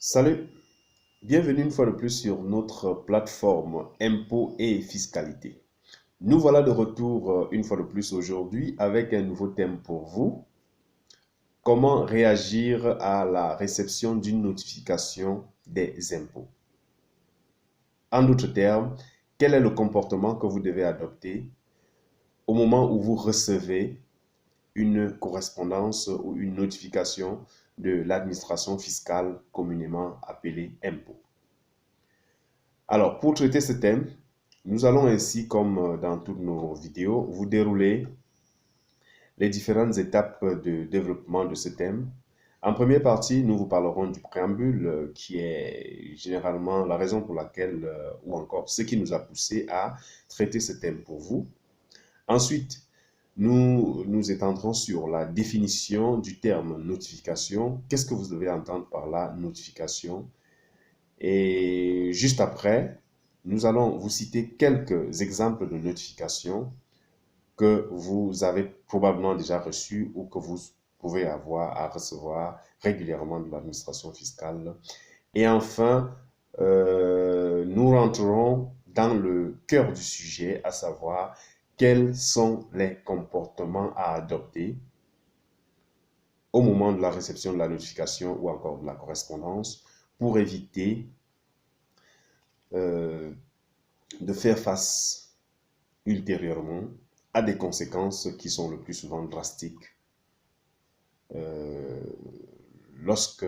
Salut, bienvenue une fois de plus sur notre plateforme Impôts et Fiscalité. Nous voilà de retour une fois de plus aujourd'hui avec un nouveau thème pour vous. Comment réagir à la réception d'une notification des impôts? En d'autres termes, quel est le comportement que vous devez adopter au moment où vous recevez une correspondance ou une notification de l'administration fiscale communément appelée impôt? Alors, pour traiter ce thème, nous allons ainsi, comme dans toutes nos vidéos, vous dérouler les différentes étapes de développement de ce thème. En première partie, nous vous parlerons du préambule, qui est généralement la raison pour laquelle, ou encore ce qui nous a poussé à traiter ce thème pour vous. Ensuite, nous nous étendrons sur la définition du terme notification. Qu'est-ce que vous devez entendre par la notification? Et juste après, nous allons vous citer quelques exemples de notifications que vous avez probablement déjà reçues ou que vous pouvez avoir à recevoir régulièrement de l'administration fiscale. Et enfin, nous rentrerons dans le cœur du sujet, à savoir quels sont les comportements à adopter au moment de la réception de la notification ou encore de la correspondance pour éviter de faire face ultérieurement à des conséquences qui sont le plus souvent drastiques euh, lorsque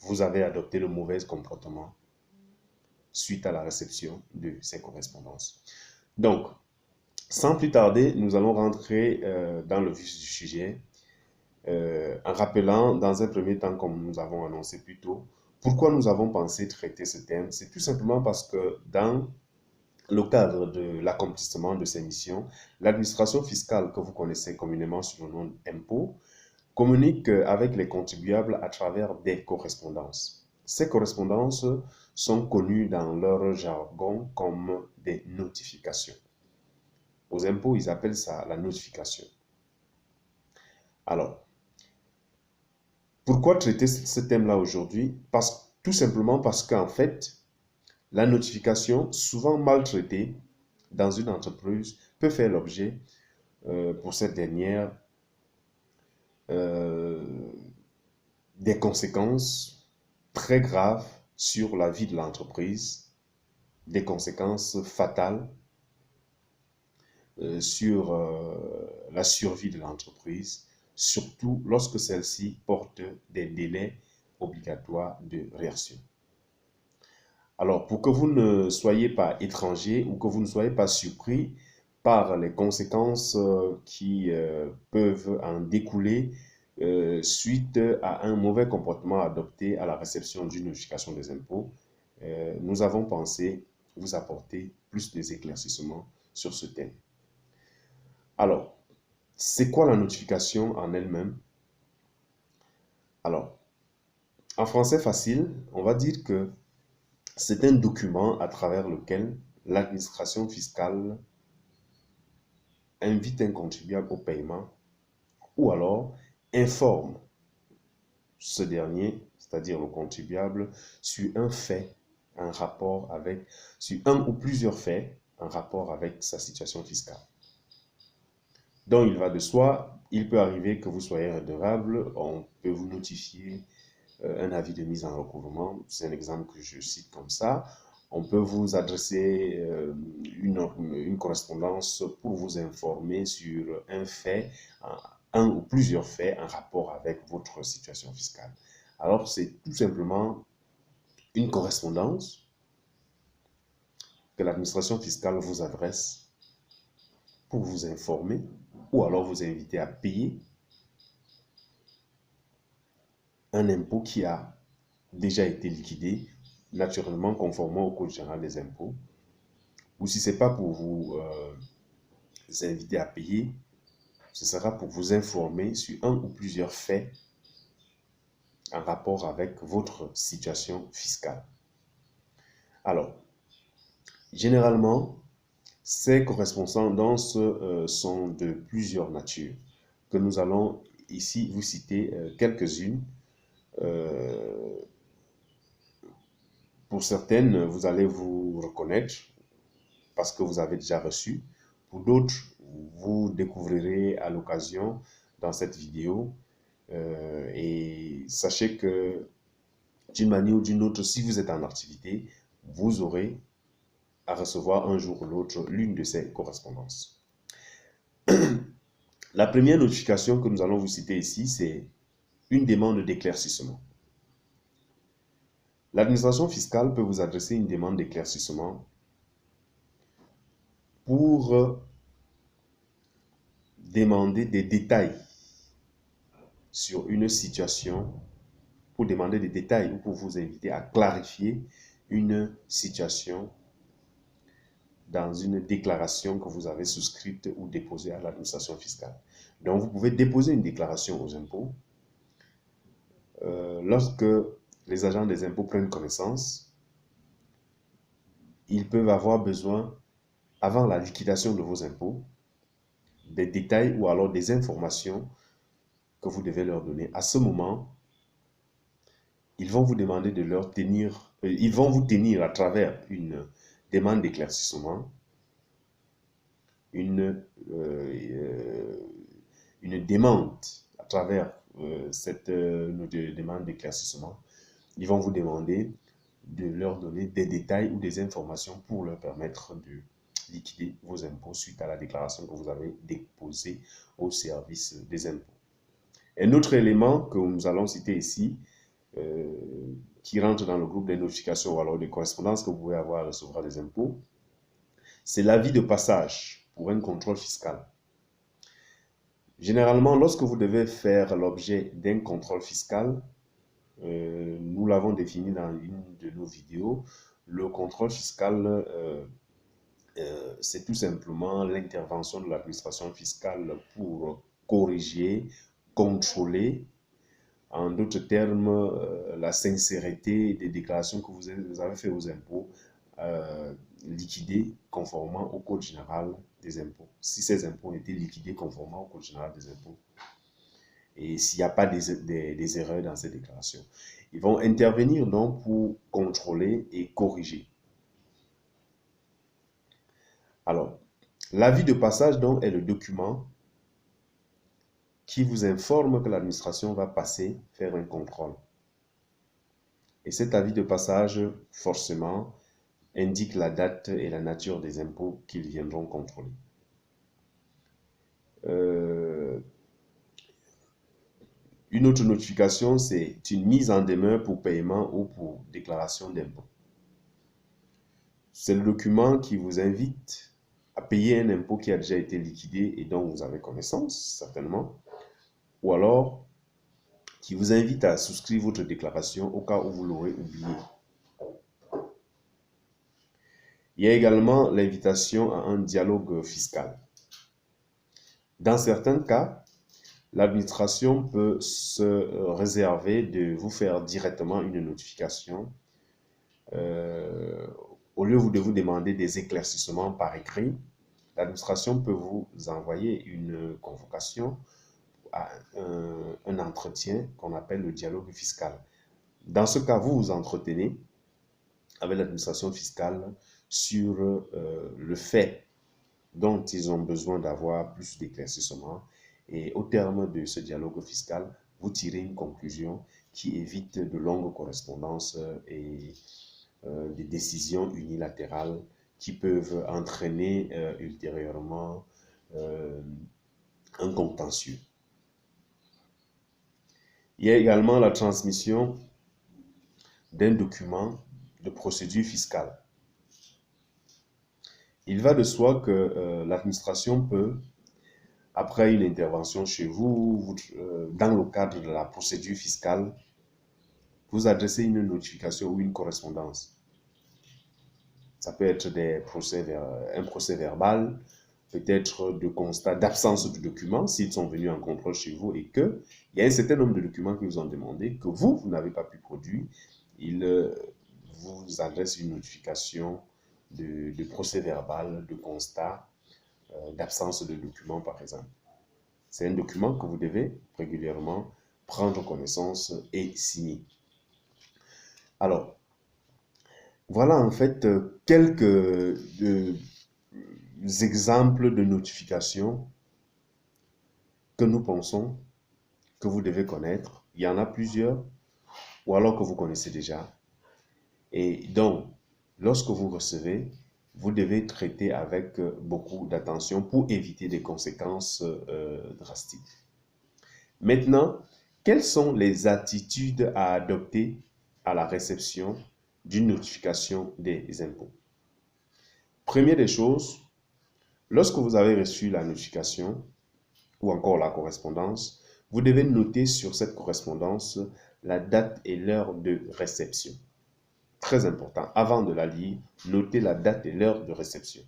vous avez adopté le mauvais comportement suite à la réception de ces correspondances. Donc, sans plus tarder, nous allons rentrer dans le vif du sujet en rappelant dans un premier temps, comme nous avons annoncé plus tôt, pourquoi nous avons pensé traiter ce thème. C'est tout simplement parce que dans le cadre de l'accomplissement de ces missions, l'administration fiscale que vous connaissez communément sous le nom d'impôt communique avec les contribuables à travers des correspondances. Ces correspondances sont connues dans leur jargon comme des notifications. Aux impôts, ils appellent ça la notification. Alors, pourquoi traiter ce thème-là aujourd'hui? Tout simplement parce qu'en fait, la notification, souvent maltraitée dans une entreprise, peut faire l'objet, pour cette dernière, euh, des conséquences très graves sur la vie de l'entreprise, des conséquences fatales sur la survie de l'entreprise, surtout lorsque celle-ci porte des délais obligatoires de réaction. Alors, pour que vous ne soyez pas étranger ou que vous ne soyez pas surpris par les conséquences qui peuvent en découler suite à un mauvais comportement adopté à la réception d'une notification des impôts, nous avons pensé vous apporter plus d'éclaircissements sur ce thème. Alors, c'est quoi la notification en elle-même? Alors, en français facile, on va dire que c'est un document à travers lequel l'administration fiscale invite un contribuable au paiement ou alors informe ce dernier, c'est-à-dire le contribuable, sur un fait, sur un ou plusieurs faits en rapport avec sa situation fiscale. Donc, il va de soi, il peut arriver que vous soyez redevable, on peut vous notifier un avis de mise en recouvrement, c'est un exemple que je cite comme ça. On peut vous adresser une correspondance pour vous informer sur un fait, un ou plusieurs faits en rapport avec votre situation fiscale. Alors, c'est tout simplement une correspondance que l'administration fiscale vous adresse pour vous informer ou alors vous inviter à payer un impôt qui a déjà été liquidé, naturellement conformément au Code général des impôts. Ou si ce n'est pas pour vous inviter à payer, ce sera pour vous informer sur un ou plusieurs faits en rapport avec votre situation fiscale. Alors, généralement, ces correspondances sont de plusieurs natures, que nous allons ici vous citer quelques-unes Pour certaines, vous allez vous reconnaître parce que vous avez déjà reçu. Pour d'autres, vous découvrirez à l'occasion dans cette vidéo. Et sachez que d'une manière ou d'une autre, si vous êtes en activité, vous aurez à recevoir un jour ou l'autre l'une de ces correspondances. La première notification que nous allons vous citer ici, c'est une demande d'éclaircissement. L'administration fiscale peut vous adresser une demande d'éclaircissement pour demander des détails sur une situation, pour demander des détails ou pour vous inviter à clarifier une situation dans une déclaration que vous avez souscrite ou déposée à l'administration fiscale. Donc, vous pouvez déposer une déclaration aux impôts. Lorsque les agents des impôts prennent connaissance, ils peuvent avoir besoin, avant la liquidation de vos impôts, des détails ou alors des informations que vous devez leur donner. À ce moment, ils vont vous demander de leur tenir, ils vont vous tenir à travers une demande d'éclaircissement, une demande à travers cette demande d'éclaircissement. Ils vont vous demander de leur donner des détails ou des informations pour leur permettre de liquider vos impôts suite à la déclaration que vous avez déposée au service des impôts. Un autre élément que nous allons citer ici, qui rentre dans le groupe des notifications ou alors des correspondances que vous pouvez avoir à recevoir des impôts, c'est l'avis de passage pour un contrôle fiscal. Généralement, lorsque vous devez faire l'objet d'un contrôle fiscal, nous l'avons défini dans une de nos vidéos, le contrôle fiscal, c'est tout simplement l'intervention de l'administration fiscale pour corriger, contrôler, en d'autres termes, la sincérité des déclarations que vous avez fait aux impôts, liquidées conformément au Code général des impôts. Si ces impôts ont été liquidés conformément au Code général des impôts, et s'il n'y a pas des erreurs dans ces déclarations. Ils vont intervenir donc pour contrôler et corriger. Alors, l'avis de passage donc est le document qui vous informe que l'administration va passer faire un contrôle. Et cet avis de passage, forcément, indique la date et la nature des impôts qu'ils viendront contrôler. Une autre notification, c'est une mise en demeure pour paiement ou pour déclaration d'impôt. C'est le document qui vous invite à payer un impôt qui a déjà été liquidé et dont vous avez connaissance, certainement, ou alors qui vous invite à souscrire votre déclaration au cas où vous l'aurez oublié. Il y a également l'invitation à un dialogue fiscal. Dans certains cas, l'administration peut se réserver de vous faire directement une notification au lieu de vous demander des éclaircissements par écrit. L'administration peut vous envoyer une convocation à un entretien qu'on appelle le dialogue fiscal. Dans ce cas, vous vous entretenez avec l'administration fiscale sur le fait dont ils ont besoin d'avoir plus d'éclaircissements. Et au terme de ce dialogue fiscal, vous tirez une conclusion qui évite de longues correspondances et des décisions unilatérales qui peuvent entraîner ultérieurement un contentieux. Il y a également la transmission d'un document de procédure fiscale. Il va de soi que l'administration peut, après une intervention chez vous, dans le cadre de la procédure fiscale, vous adresser une notification ou une correspondance. Ça peut être un procès verbal, peut-être de constat d'absence de documents s'ils sont venus en contrôle chez vous et qu'il y a un certain nombre de documents qu'ils vous ont demandé que vous n'avez pas pu produire. Ils vous adressent une notification de procès verbal, de constat d'absence de documents, par exemple. C'est un document que vous devez régulièrement prendre connaissance et signer. Alors, Voilà en fait quelques exemples de notifications que nous pensons que vous devez connaître. Il y en a plusieurs, ou alors que vous connaissez déjà. Et donc, lorsque vous recevez, vous devez traiter avec beaucoup d'attention pour éviter des conséquences drastiques. Maintenant, quelles sont les attitudes à adopter à la réception d'une notification des impôts? Première des choses, lorsque vous avez reçu la notification ou encore la correspondance, vous devez noter sur cette correspondance la date et l'heure de réception. Très important, avant de la lire, notez la date et l'heure de réception.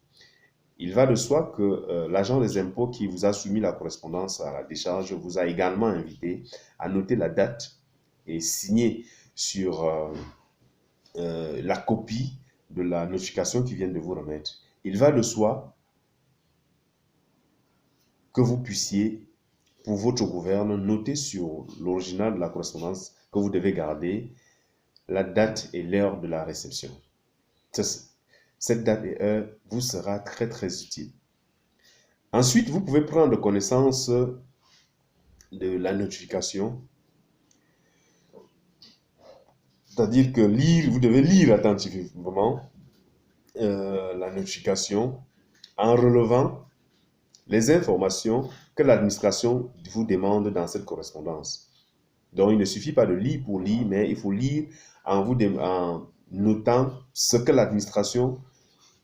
Il va de soi que l'agent des impôts qui vous a soumis la correspondance à la décharge vous a également invité à noter la date et signer sur la copie de la notification qui vient de vous remettre. Il va de soi que vous puissiez, pour votre gouverne, noter sur l'original de la correspondance que vous devez garder la date et l'heure de la réception. Cette date et heure vous sera très très utile. Ensuite, vous pouvez prendre connaissance de la notification. C'est-à-dire que vous devez lire attentivement la notification en relevant les informations que l'administration vous demande dans cette correspondance. Donc, il ne suffit pas de lire pour lire, mais il faut lire en notant ce que l'administration,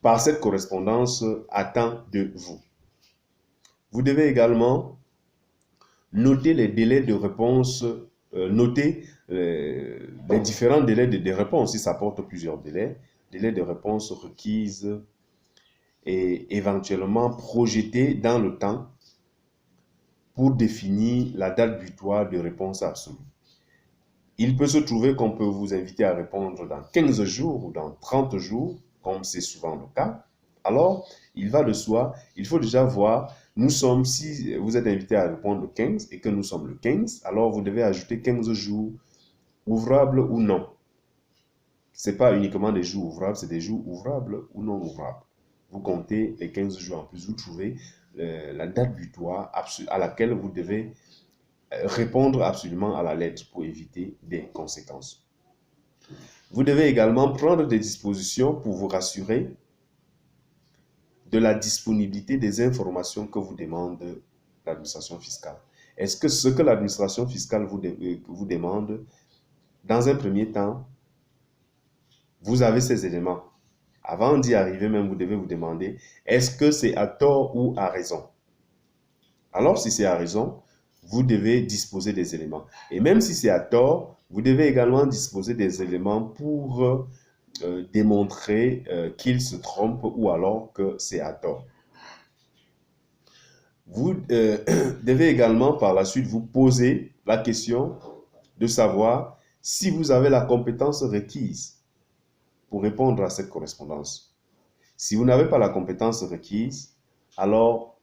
par cette correspondance, attend de vous. Vous devez également noter les délais de réponse, noter les différents délais de réponse, si ça porte plusieurs délais de réponse requises et éventuellement projetés dans le temps pour définir la date butoir de réponse absolue. Il peut se trouver qu'on peut vous inviter à répondre dans 15 jours ou dans 30 jours, comme c'est souvent le cas. Alors, il va de soi, il faut déjà voir, si vous êtes invité à répondre le 15 et que nous sommes le 15, alors vous devez ajouter 15 jours ouvrables ou non. Ce n'est pas uniquement des jours ouvrables, c'est des jours ouvrables ou non ouvrables. Vous comptez les 15 jours en plus, vous trouvez la date butoir à laquelle vous devez répondre absolument à la lettre pour éviter des conséquences. Vous devez également prendre des dispositions pour vous rassurer de la disponibilité des informations que vous demande l'administration fiscale. Est-ce que ce que l'administration fiscale vous demande, dans un premier temps, vous avez ces éléments? Avant d'y arriver même, vous devez vous demander, est-ce que c'est à tort ou à raison? Alors, si c'est à raison, vous devez disposer des éléments. Et même si c'est à tort, vous devez également disposer des éléments pour démontrer qu'il se trompe ou alors que c'est à tort. Vous devez également par la suite vous poser la question de savoir si vous avez la compétence requise pour répondre à cette correspondance. Si vous n'avez pas la compétence requise, alors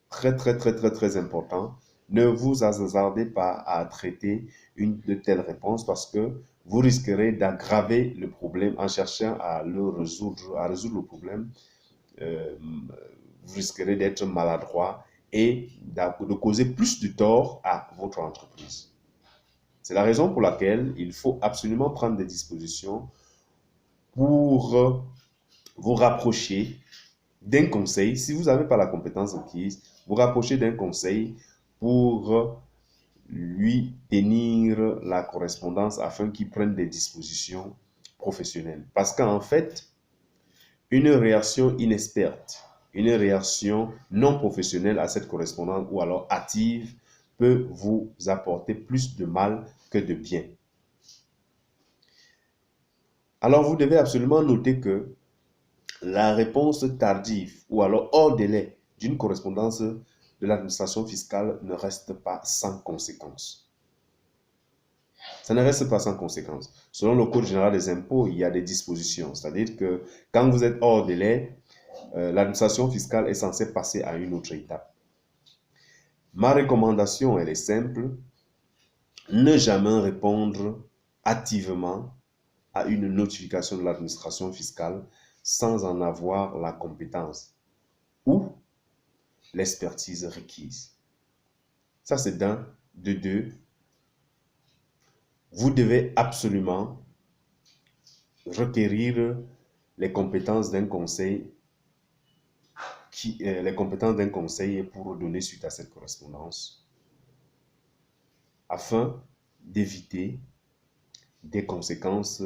très important, ne vous hasardez pas à traiter une de telles réponses parce que vous risquerez d'aggraver le problème en cherchant à résoudre le problème. Vous risquerez d'être maladroit et de causer plus de tort à votre entreprise. C'est la raison pour laquelle il faut absolument prendre des dispositions pour vous rapprocher d'un conseil. Si vous n'avez pas la compétence requise, vous rapprochez d'un conseil pour lui tenir la correspondance afin qu'il prenne des dispositions professionnelles. Parce qu'en fait, une réaction inexperte, une réaction non professionnelle à cette correspondance ou alors hâtive peut vous apporter plus de mal que de bien. Alors, vous devez absolument noter que la réponse tardive ou alors hors délai d'une correspondance de l'administration fiscale ne reste pas sans conséquence. Ça ne reste pas sans conséquence. Selon le Code général des impôts, il y a des dispositions. C'est-à-dire que quand vous êtes hors délai, l'administration fiscale est censée passer à une autre étape. Ma recommandation, elle est simple. Ne jamais répondre hâtivement à une notification de l'administration fiscale sans en avoir la compétence ou l'expertise requise. Ça, c'est d'un. De deux, vous devez absolument requérir les compétences d'un conseil pour donner suite à cette correspondance afin d'éviter des conséquences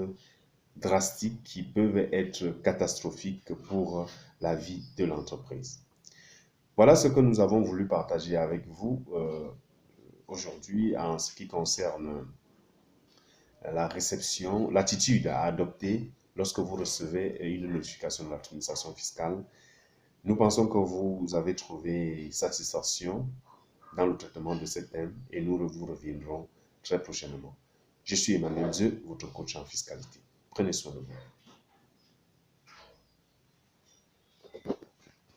drastiques qui peuvent être catastrophiques pour la vie de l'entreprise. Voilà ce que nous avons voulu partager avec vous aujourd'hui en ce qui concerne la réception, l'attitude à adopter lorsque vous recevez une notification de l'administration fiscale. Nous pensons que vous avez trouvé satisfaction dans le traitement de ce thème et nous vous reviendrons très prochainement. Je suis Emmanuel Dieu, votre coach en fiscalité. Prenez soin de vous.